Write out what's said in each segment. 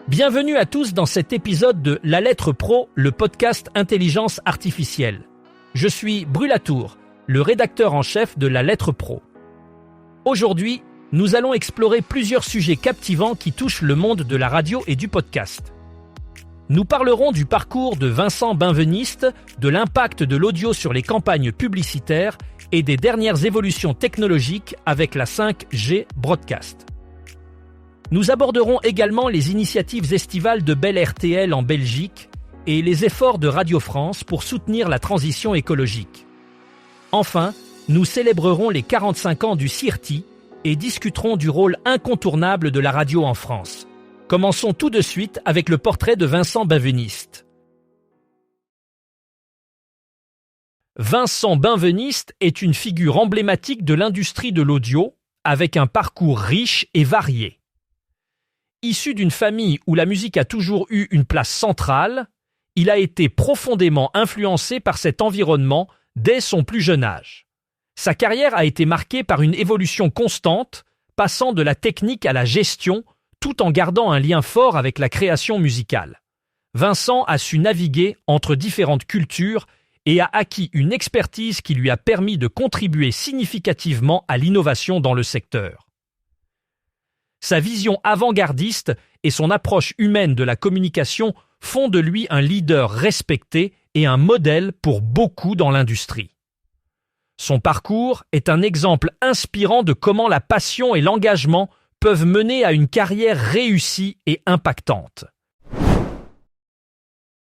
Bienvenue à tous dans cet épisode de La Lettre Pro, le podcast Intelligence Artificielle. Je suis Brulatour, le rédacteur en chef de La Lettre Pro. Aujourd'hui, nous allons explorer plusieurs sujets captivants qui touchent le monde de la radio et du podcast. Nous parlerons du parcours de Vincent Benveniste, de l'impact de l'audio sur les campagnes publicitaires et des dernières évolutions technologiques avec la 5G Broadcast. Nous aborderons également les initiatives estivales de Bell RTL en Belgique et les efforts de Radio France pour soutenir la transition écologique. Enfin, nous célébrerons les 45 ans du CIRTI et discuterons du rôle incontournable de la radio en France. Commençons tout de suite avec le portrait de Vincent Benveniste. Vincent Benveniste est une figure emblématique de l'industrie de l'audio, avec un parcours riche et varié. Issu d'une famille où la musique a toujours eu une place centrale, il a été profondément influencé par cet environnement dès son plus jeune âge. Sa carrière a été marquée par une évolution constante, passant de la technique à la gestion, tout en gardant un lien fort avec la création musicale. Vincent a su naviguer entre différentes cultures et a acquis une expertise qui lui a permis de contribuer significativement à l'innovation dans le secteur. Sa vision avant-gardiste et son approche humaine de la communication font de lui un leader respecté et un modèle pour beaucoup dans l'industrie. Son parcours est un exemple inspirant de comment la passion et l'engagement peuvent mener à une carrière réussie et impactante.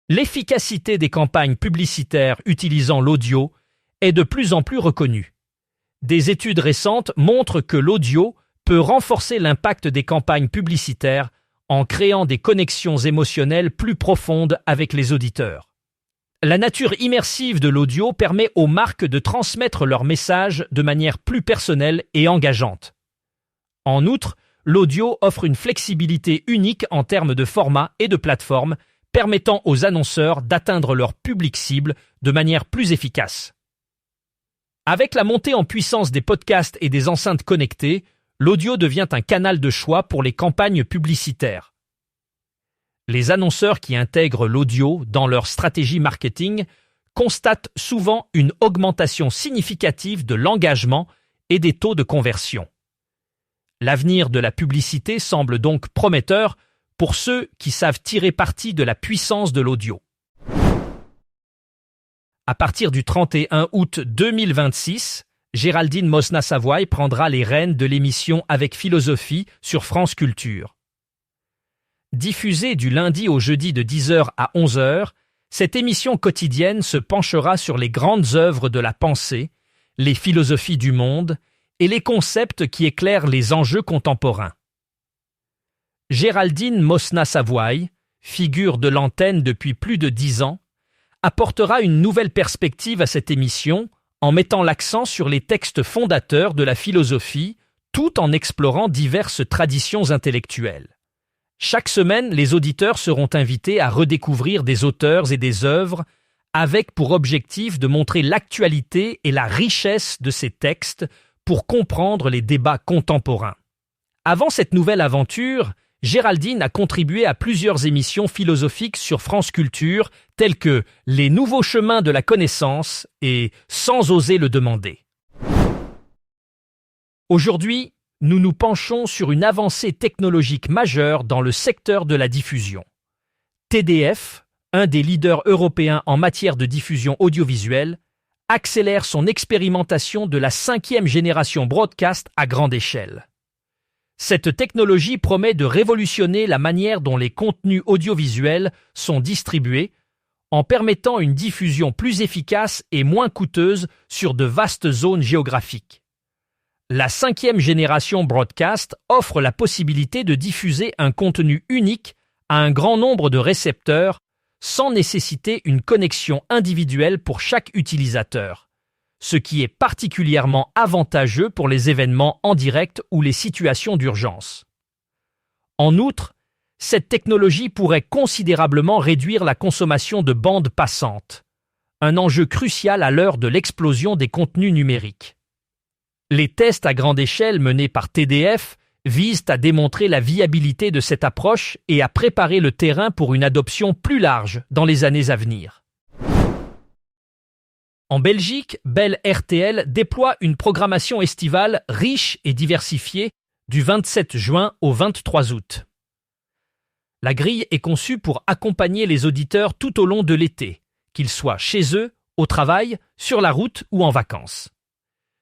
L'efficacité des campagnes publicitaires utilisant l'audio est de plus en plus reconnue. Des études récentes montrent que l'audio peut renforcer l'impact des campagnes publicitaires en créant des connexions émotionnelles plus profondes avec les auditeurs. La nature immersive de l'audio permet aux marques de transmettre leurs messages de manière plus personnelle et engageante. En outre, l'audio offre une flexibilité unique en termes de format et de plateforme, permettant aux annonceurs d'atteindre leur public cible de manière plus efficace. Avec la montée en puissance des podcasts et des enceintes connectées, l'audio devient un canal de choix pour les campagnes publicitaires. Les annonceurs qui intègrent l'audio dans leur stratégie marketing constatent souvent une augmentation significative de l'engagement et des taux de conversion. L'avenir de la publicité semble donc prometteur pour ceux qui savent tirer parti de la puissance de l'audio. À partir du 31 août 2026, Géraldine Mosna-Savoy prendra les rênes de l'émission Avec Philosophie sur France Culture. Diffusée du lundi au jeudi de 10h à 11h, cette émission quotidienne se penchera sur les grandes œuvres de la pensée, les philosophies du monde et les concepts qui éclairent les enjeux contemporains. Géraldine Mosna-Savoy, figure de l'antenne depuis plus de 10 ans, apportera une nouvelle perspective à cette émission en mettant l'accent sur les textes fondateurs de la philosophie, tout en explorant diverses traditions intellectuelles. Chaque semaine, les auditeurs seront invités à redécouvrir des auteurs et des œuvres avec pour objectif de montrer l'actualité et la richesse de ces textes pour comprendre les débats contemporains. Avant cette nouvelle aventure, Géraldine a contribué à plusieurs émissions philosophiques sur France Culture, telles que Les nouveaux chemins de la connaissance et Sans oser le demander. Aujourd'hui, nous nous penchons sur une avancée technologique majeure dans le secteur de la diffusion. TDF, un des leaders européens en matière de diffusion audiovisuelle, accélère son expérimentation de la 5e génération broadcast à grande échelle. Cette technologie promet de révolutionner la manière dont les contenus audiovisuels sont distribués en permettant une diffusion plus efficace et moins coûteuse sur de vastes zones géographiques. La 5e génération broadcast offre la possibilité de diffuser un contenu unique à un grand nombre de récepteurs sans nécessiter une connexion individuelle pour chaque utilisateur, ce qui est particulièrement avantageux pour les événements en direct ou les situations d'urgence. En outre, cette technologie pourrait considérablement réduire la consommation de bandes passantes, un enjeu crucial à l'heure de l'explosion des contenus numériques. Les tests à grande échelle menés par TDF visent à démontrer la viabilité de cette approche et à préparer le terrain pour une adoption plus large dans les années à venir. En Belgique, Bell RTL déploie une programmation estivale riche et diversifiée du 27 juin au 23 août. La grille est conçue pour accompagner les auditeurs tout au long de l'été, qu'ils soient chez eux, au travail, sur la route ou en vacances.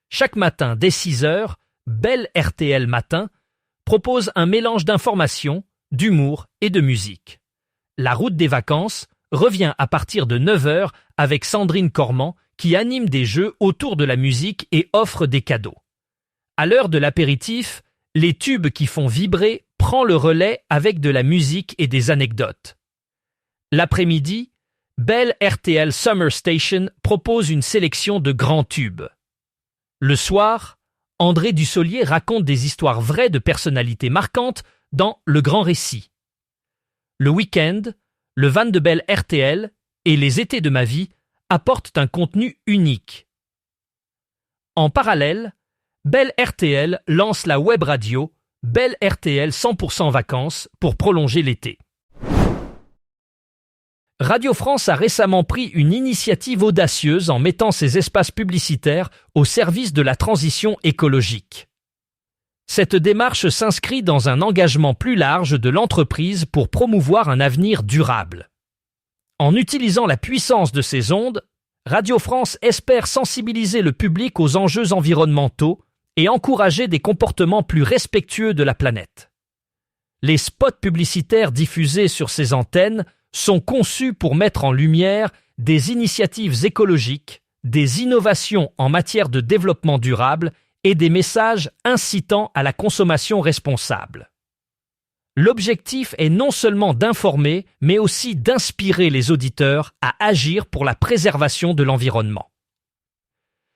Chaque matin dès 6 heures, Bell RTL Matin propose un mélange d'informations, d'humour et de musique. La route des vacances revient à partir de 9 heures avec Sandrine Cormand qui anime des jeux autour de la musique et offre des cadeaux. À l'heure de l'apéritif, les tubes qui font vibrer prend le relais avec de la musique et des anecdotes. L'après-midi, Bell RTL Summer Station propose une sélection de grands tubes. Le soir, André Dussolier raconte des histoires vraies de personnalités marquantes dans Le Grand Récit. Le week-end, le van de Bell RTL et les étés de ma vie apportent un contenu unique. En parallèle, Bell RTL lance la web radio Bell RTL 100% vacances pour prolonger l'été. Radio France a récemment pris une initiative audacieuse en mettant ses espaces publicitaires au service de la transition écologique. Cette démarche s'inscrit dans un engagement plus large de l'entreprise pour promouvoir un avenir durable. En utilisant la puissance de ses ondes, Radio France espère sensibiliser le public aux enjeux environnementaux et encourager des comportements plus respectueux de la planète. Les spots publicitaires diffusés sur ces antennes sont conçus pour mettre en lumière des initiatives écologiques, des innovations en matière de développement durable et des messages incitant à la consommation responsable. L'objectif est non seulement d'informer, mais aussi d'inspirer les auditeurs à agir pour la préservation de l'environnement.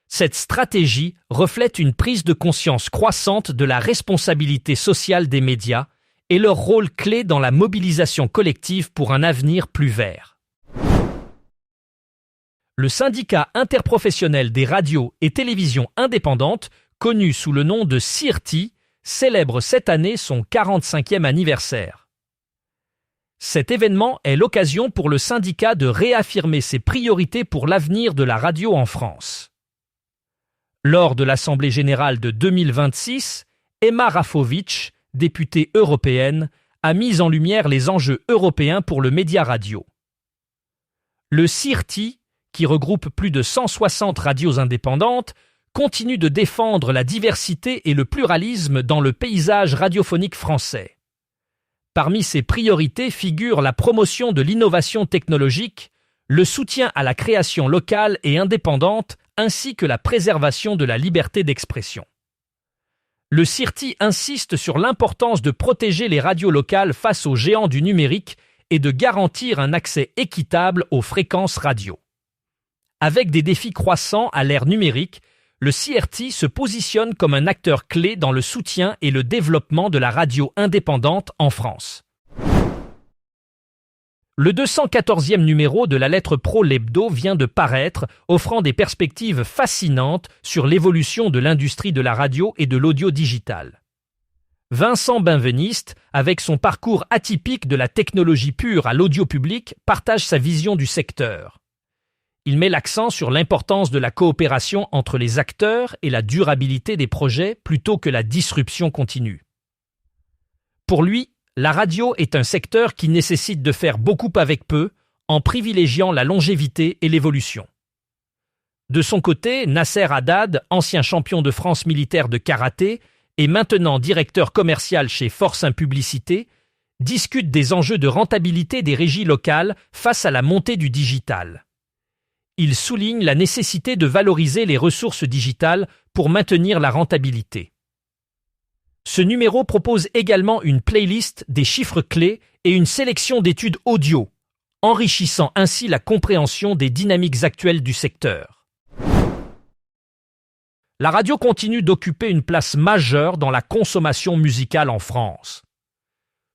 Cette stratégie reflète une prise de conscience croissante de la responsabilité sociale des médias et leur rôle clé dans la mobilisation collective pour un avenir plus vert. Le syndicat interprofessionnel des radios et télévisions indépendantes, connu sous le nom de CIRTI, célèbre cette année son 45e anniversaire. Cet événement est l'occasion pour le syndicat de réaffirmer ses priorités pour l'avenir de la radio en France. Lors de l'Assemblée générale de 2026, Emma Rafovitch, députée européenne, a mis en lumière les enjeux européens pour le média radio. Le CIRTI, qui regroupe plus de 160 radios indépendantes, continue de défendre la diversité et le pluralisme dans le paysage radiophonique français. Parmi ses priorités figurent la promotion de l'innovation technologique, le soutien à la création locale et indépendante, ainsi que la préservation de la liberté d'expression. Le CIRTI insiste sur l'importance de protéger les radios locales face aux géants du numérique et de garantir un accès équitable aux fréquences radio. Avec des défis croissants à l'ère numérique, le CIRTI se positionne comme un acteur clé dans le soutien et le développement de la radio indépendante en France. Le 214e numéro de la lettre Pro l'Hebdo vient de paraître, offrant des perspectives fascinantes sur l'évolution de l'industrie de la radio et de l'audio digital. Vincent Benveniste, avec son parcours atypique de la technologie pure à l'audio public, partage sa vision du secteur. Il met l'accent sur l'importance de la coopération entre les acteurs et la durabilité des projets plutôt que la disruption continue. Pour lui, la radio est un secteur qui nécessite de faire beaucoup avec peu, en privilégiant la longévité et l'évolution. De son côté, Nasser Haddad, ancien champion de France militaire de karaté et maintenant directeur commercial chez Force Publicité, discute des enjeux de rentabilité des régies locales face à la montée du digital. Il souligne la nécessité de valoriser les ressources digitales pour maintenir la rentabilité. Ce numéro propose également une playlist des chiffres clés et une sélection d'études audio, enrichissant ainsi la compréhension des dynamiques actuelles du secteur. La radio continue d'occuper une place majeure dans la consommation musicale en France.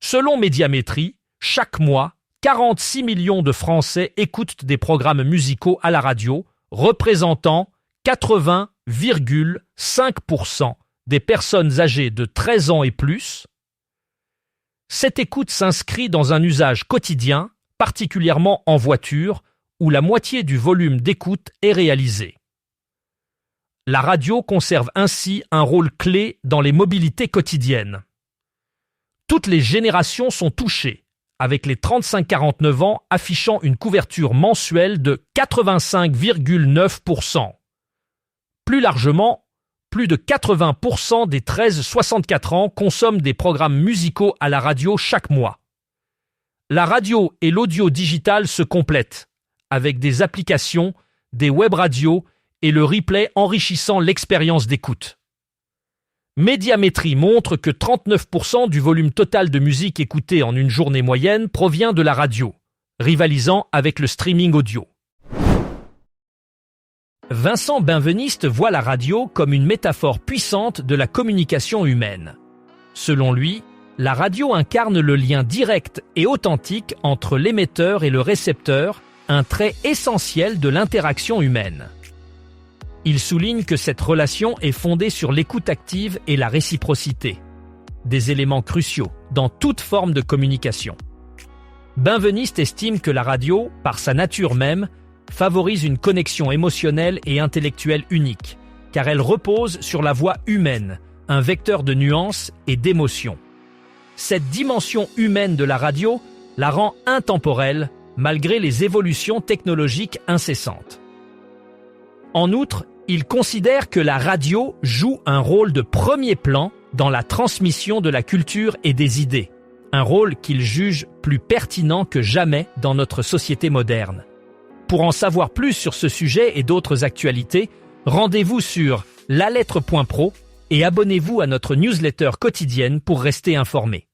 Selon Médiamétrie, chaque mois, 46 millions de Français écoutent des programmes musicaux à la radio, représentant 80,5% des personnes âgées de 13 ans et plus. Cette écoute s'inscrit dans un usage quotidien, particulièrement en voiture, où la moitié du volume d'écoute est réalisé. La radio conserve ainsi un rôle clé dans les mobilités quotidiennes. Toutes les générations sont touchées, avec les 35-49 ans affichant une couverture mensuelle de 85,9%. Plus largement, plus de 80% des 13-64 ans consomment des programmes musicaux à la radio chaque mois. La radio et l'audio digital se complètent, avec des applications, des web radios et le replay enrichissant l'expérience d'écoute. Médiamétrie montre que 39% du volume total de musique écoutée en une journée moyenne provient de la radio, rivalisant avec le streaming audio. Vincent Benveniste voit la radio comme une métaphore puissante de la communication humaine. Selon lui, la radio incarne le lien direct et authentique entre l'émetteur et le récepteur, un trait essentiel de l'interaction humaine. Il souligne que cette relation est fondée sur l'écoute active et la réciprocité, des éléments cruciaux dans toute forme de communication. Benveniste estime que la radio, par sa nature même, favorise une connexion émotionnelle et intellectuelle unique, car elle repose sur la voix humaine, un vecteur de nuances et d'émotions. Cette dimension humaine de la radio la rend intemporelle malgré les évolutions technologiques incessantes. En outre, il considère que la radio joue un rôle de premier plan dans la transmission de la culture et des idées, un rôle qu'il juge plus pertinent que jamais dans notre société moderne. Pour en savoir plus sur ce sujet et d'autres actualités, rendez-vous sur lalettre.pro et abonnez-vous à notre newsletter quotidienne pour rester informé.